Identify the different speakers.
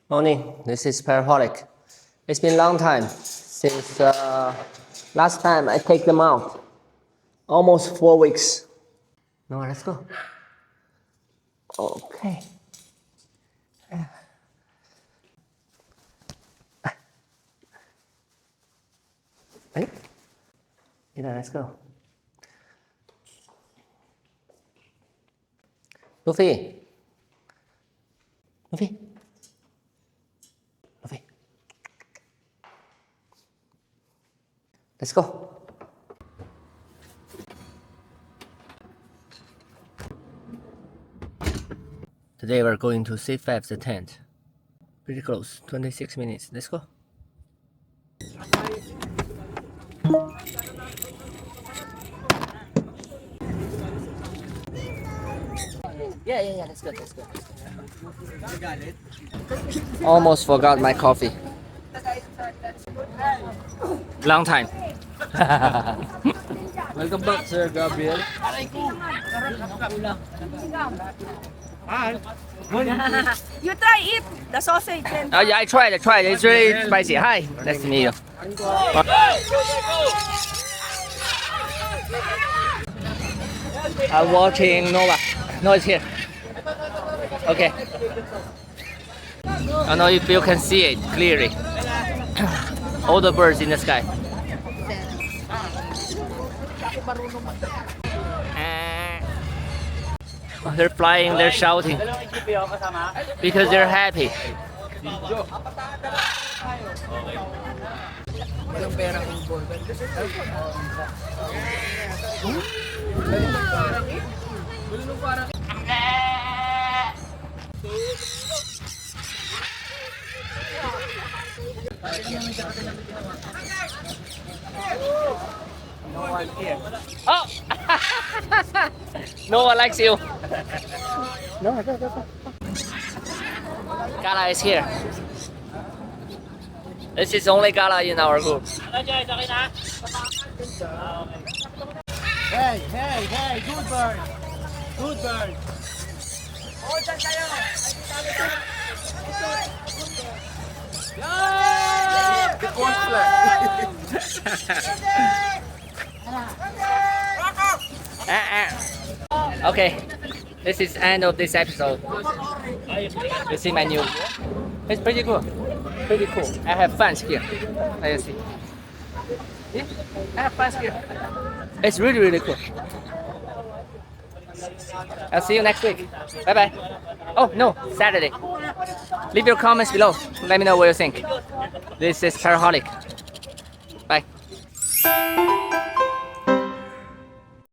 Speaker 1: Morning, this is Parrot. It's been a long time since last time I take them out. Almost 4 weeks. No, let's go. Okay. Hey, let's go. Luffy. Luffy. Luffy. Let's go. Today we're going to C5 the tent. Pretty close, 26 minutes. Let's go. Yeah, let's go. Almost forgot my coffee. Long time.
Speaker 2: Welcome back, Sir Gabriel.
Speaker 3: You try it, the sausage. And
Speaker 1: Oh yeah, I tried. It's really spicy. Hi, nice to meet you. I'm watching Nova. No, it's here. Okay. I don't know if you can see it clearly. All the birds in the sky. They're flying, they're shouting because they're happy. No one here. Oh! No one likes you. No, go. Gala is here. This is only Gala in our group.
Speaker 2: Hey, good bird. Good bird.
Speaker 1: Okay, this is end of this episode. You see my new gear? It's pretty cool. I have fans here. Let you see. See? I have fans here. It's really cool. I'll see you next week. Bye bye. Oh no, Saturday. Leave your comments below. Let me know what you think. This is Parrot. Bye.